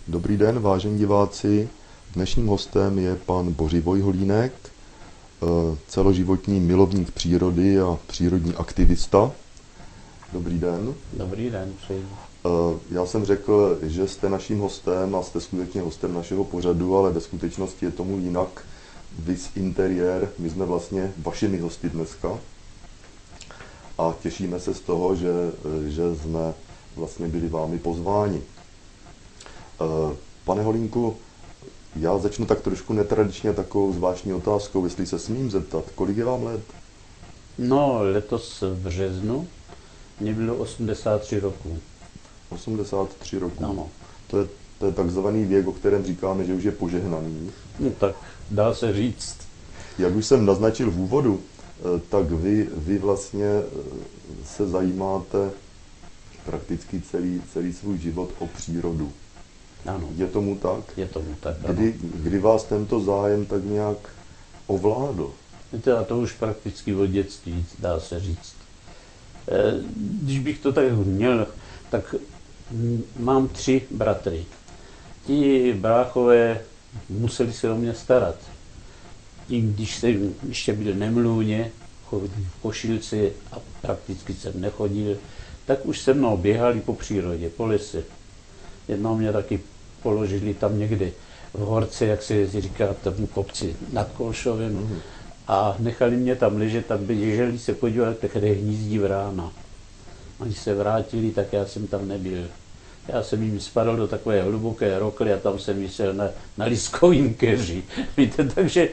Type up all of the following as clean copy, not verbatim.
Dobrý den, vážení diváci. Dnešním hostem je pan Bořivoj Holínek, celoživotní milovník přírody a přírodní aktivista. Dobrý den. Dobrý den, přeji. Já jsem řekl, že jste naším hostem a jste skutečně hostem našeho pořadu, ale ve skutečnosti je tomu jinak. Vis interiér, my jsme vlastně vašimi hosty dneska a těšíme se z toho, že jsme vlastně byli vámi pozváni. Pane Holínku, já začnu tak trošku netradičně takovou zvláštní otázkou, jestli se smím zeptat, kolik je vám let? No, letos v březnu mě bylo 83 roků. 83 roků. Ano. To je takzvaný věk, o kterém říkáme, že už je požehnaný. No tak dá se říct. Jak už jsem naznačil v úvodu, tak vy vlastně se zajímáte prakticky celý svůj život o přírodu. Ano. Je tomu tak? Je tomu tak, ano. Kdy vás tento zájem tak nějak ovládl? Víte, a to už prakticky od dětství, dá se říct. Když bych to tak měl, tak mám 3 bratry. Ti bráchové museli se o mě starat. Tím, když jsem ještě byl nemluvně, chodil v košilce a prakticky jsem nechodil, tak už se mnou běhali po přírodě, po lese. Jednou mě taky položili tam někde v horce, jak se říká, tomu kopci nad Kolšovem, a nechali mě tam ležet a běželi se podívat, kde hnízdí vrána. Oni se vrátili, tak já jsem tam nebyl. Já jsem jim spadl do takové hluboké rokle a tam jsem vysel na liskovým keři. Víte, takže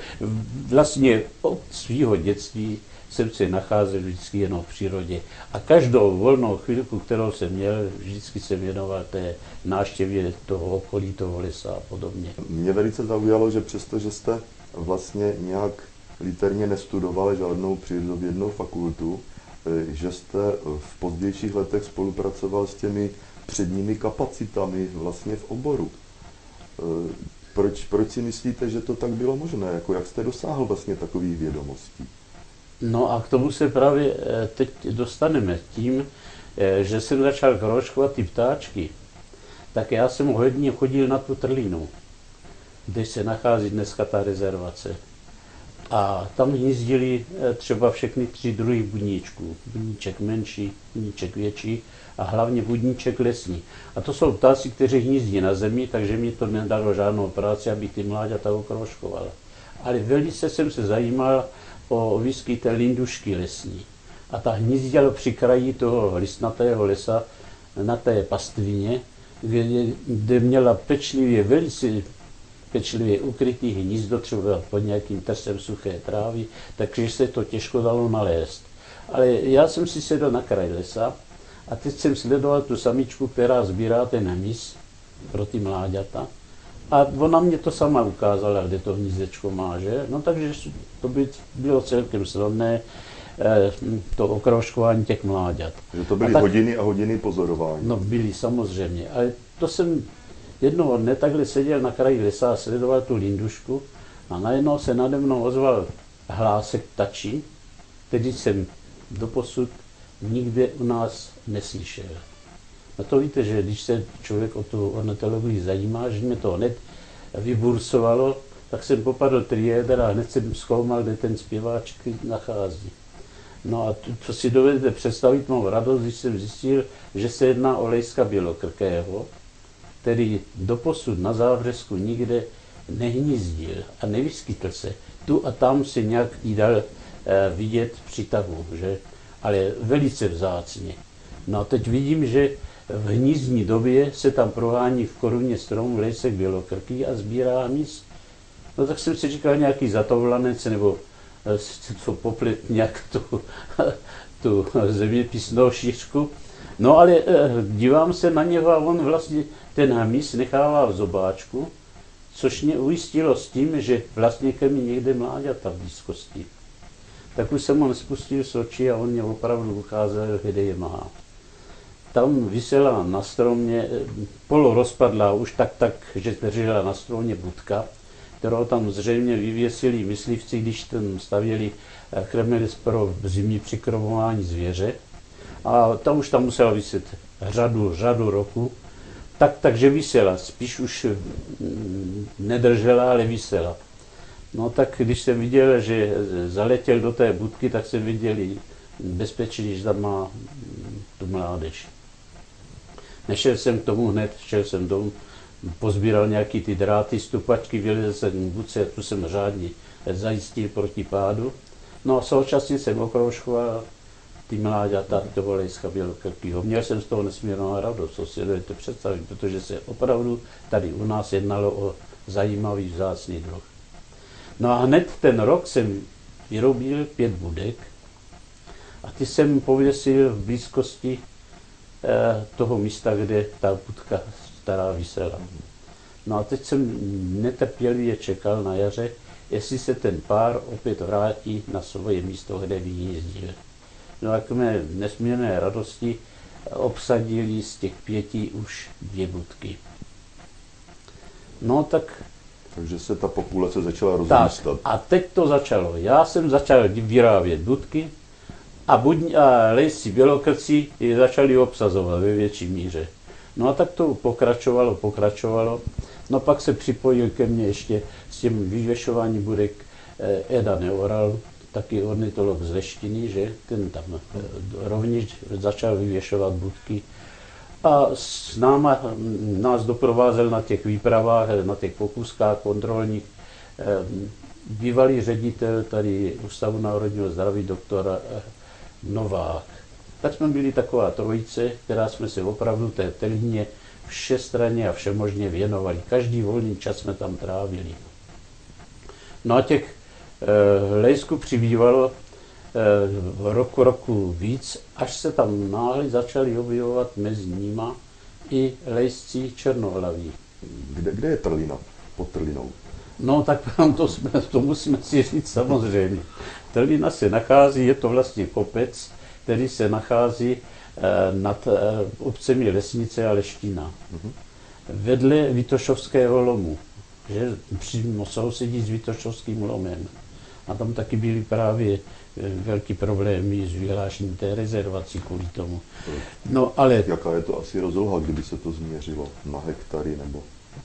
vlastně od svého dětství jsem se nacházel vždycky jenom v přírodě. A každou volnou chvilku, kterou jsem měl, vždycky se věnoval té návštěvě toho okolí, toho lesa a podobně. Mě velice zaujalo, že přestože jste vlastně nějak literně nestudovali žádnou přírodovědnou fakultu, že jste v pozdějších letech spolupracoval s těmi předními kapacitami vlastně v oboru. Proč si myslíte, že to tak bylo možné? Jak jste dosáhl vlastně takových vědomostí? No a k tomu se právě teď dostaneme tím, že jsem začal kroužkovat ty ptáčky. Tak já jsem hodně chodil na tu Trlínu, kde se nachází dneska ta rezervace. A tam hnízdili třeba všechny 3 druhy budníčků. Budníček menší, budníček větší a hlavně budníček lesní. A to jsou ptáci, kteří hnízdí na zemi, takže mi to nedalo žádnou práci, abych ty mláďata okroužkoval. Ale velice jsem se zajímal o výskyt té lindušky lesní. A ta hnízdila při kraji toho listnatého lesa na té pastvině, kde měla velice pečlivě ukrytý hnízdo, třeba pod nějakým trsem suché trávy, takže se to těžko dalo nalézt. Ale já jsem si sedl na kraj lesa a teď jsem sledoval tu samičku, která sbírá ten hmyz pro ty mláďata. A ona mě to sama ukázala, kde to hnízdečko má, že? No takže to bylo celkem slavné, to okroužkování těch mláďat. Že to byly hodiny a hodiny pozorování. No byly samozřejmě, ale to jsem jednoho dne takhle seděl na kraji lesa a sledoval tu lindušku a najednou se nade mnou ozval hlásek ptačí, který jsem doposud nikde u nás neslyšel. No to víte, že když se člověk o tu ornitologii zajímá, že mě to hned vybursovalo, tak jsem popadl triéder a hned jsem zkoumal, kde ten zpěváček nachází. No a to si dovedete představit mou radost, když jsem zjistil, že se jedná o lejska bělokrkého, který doposud na Zábřesku nikde nehnízdil a nevyskytl se. Tu a tam si nějak jí dal vidět při tahu, že? Ale velice vzácně. No a teď vidím, že v hnízdní době se tam prohání v koruně stromu lejsek bělokrký a sbírá hmyz. No tak jsem si říkal nějaký zatovlanec, nebo co poplet nějak tu zeměpisnou šířku. No ale dívám se na něho a on vlastně ten hmyz nechává v zobáčku, což mě ujistilo s tím, že vlastně ke mně někde mláďata v blízkosti. Tak už jsem ho spustil z očí a on mě opravdu ucházel, kde je má. Tam visela na stromě, polorozpadlá už tak, že držela na stromě budka, kterou tam zřejmě vyvěsili myslivci, když tam stavěli krmelec pro zimní přikromování zvěře. A tam už tam musela viset řadu roku. takže visela, spíš už nedržela, ale visela. No tak když jsem viděl, že zaletěl do té budky, tak jsem viděl bezpečí, že tam má tu mládež. Nešel jsem k tomu hned, šel jsem domů, pozbíral nějaký ty dráty, stupačky, vylezl jsem k budce a tu jsem řádně zajistil proti pádu. No a současně jsem okroužkoval ty mláďata toho lejska bělokrkýho. Měl jsem z toho nesmírnou radost, co si dovedete představit, protože se opravdu tady u nás jednalo o zajímavý vzácný druh. No a hned ten rok jsem vyrobil 5 budek a ty jsem pověsil v blízkosti toho místa, kde ta budka stará visela. No a teď jsem netrpělivě čekal na jaře, jestli se ten pár opět vrátí na svoje místo, kde vyjízdil. No a k mé nesmírné radosti obsadili z těch 5 už 2 budky. No tak... Takže se ta populace začala rozrůstat. A teď to začalo. Já jsem začal vyrábět budky a lejsci bělokrci je začali obsazovat ve větší míře. No a tak to pokračovalo. No pak se připojil ke mně ještě s tím vyvěšováním budek Eda Neoral, taky ornitolog z Leštiny, že ten tam rovněž začal vyvěšovat budky. A s náma nás doprovázel na těch výpravách, na těch pokuskách kontrolních bývalý ředitel tady Ústavu národního zdraví doktor Novák. Tak jsme byli taková trojice, která jsme se opravdu té Telíně všestranně a všemožně věnovali. Každý volný čas jsme tam trávili. No a těch lejsků přibývalo roku víc, až se tam náhle začali objevovat mezi nima i lejsci černohlaví. Kde je Trlina pod Trlinou? No tak to musíme si říct samozřejmě. Trlina se nachází, je to vlastně kopec, který se nachází nad obcemi Lesnice a Leština. Vedle Vitošovského lomu, že přímo sousedí s Vitošovským lomem. A tam taky byly právě velký problémy s vyhlášením té rezervací kvůli tomu. No, ale jaká je to asi rozloha, kdyby se to změřilo na hektary nebo?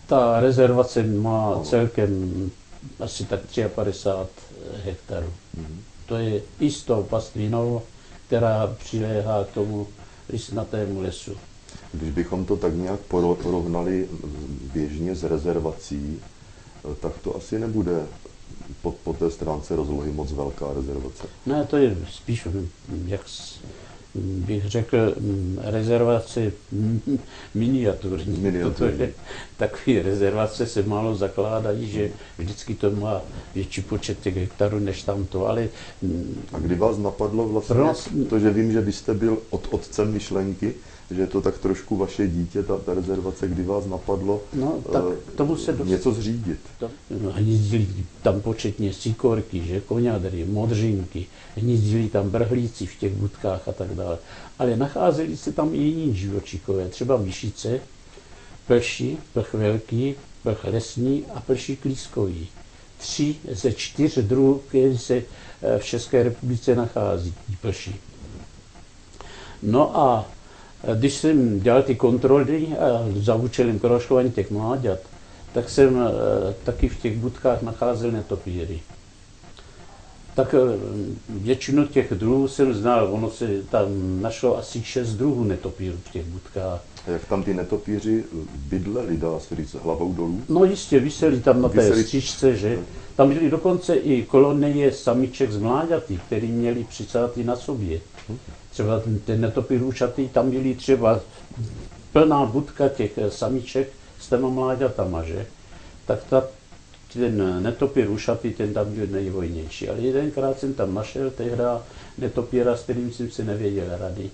Ta rezervace má celkem asi tak 53 hektarů. To je i s tou pastvinou, která přiléhá k tomu listnatému lesu. Když bychom to tak nějak porovnali běžně s rezervací, tak to asi nebude po té stránce rozlohy moc velká rezervace. Ne, to je spíš, jak bych řekl, rezervace miniaturní. Protože takové rezervace se málo zakládají, že vždycky to má větší počet těch hektarů než tamto, ale... A kdy vás napadlo vlastně to, že vím, že vy jste byl otcem myšlenky, že je to tak trošku vaše dítě, ta rezervace, kdy vás napadlo tak tomu se něco zřídit? Hnízdili tam početně sikorky, že koňadry, modřinky, hnízdili tam brhlíci v těch budkách a tak dále. Ale nacházeli se tam i jiní živočichové, třeba myšice, plši, plch velký, plch lesní a plši klískový. 3 ze 4 druhů, které se v České republice nachází, plši. No a když jsem dělal ty kontroly za účelem kroužkování těch mláďat, tak jsem taky v těch budkách nacházel netopíry. Tak většinu těch druhů jsem znal, ono se tam našlo asi 6 druhů netopírů v těch budkách. A jak tam ty netopíři bydleli, dá se říct, hlavou dolů? No jistě, viseli tam na té stříčce, že? Tam byly dokonce i kolonie samiček z mláďaty, který měli přicátý na sobě. Třeba ten netopír úšatý, tam byly třeba plná budka těch samiček s těma mláďatama, že? Tak ten netopír úšatý, ten tam byl nejvojnější. Ale jedenkrát jsem tam našel tehda netopíra, s kterým jsem si nevěděl rady.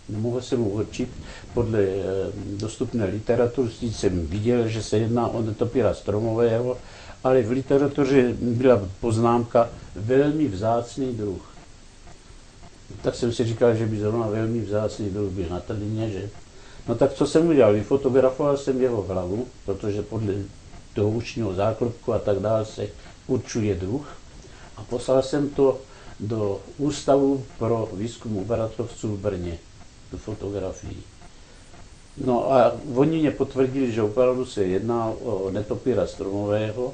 Nemohl jsem mu určit, podle dostupné literatury jsem viděl, že se jedná o netopíra stromového, ale v literatuře byla poznámka velmi vzácný druh. Tak jsem si říkal, že by zrovna velmi vzácný druh byl na Trlině, že? No tak co jsem udělal? Vyfotografoval jsem jeho hlavu, protože podle toho učního záklopku a tak dále se určuje druh. A poslal jsem to do Ústavu pro výzkum u Baratrovců v Brně, tu fotografii. No a oni mě potvrdili, že opravdu se jedná o netopíra stromového.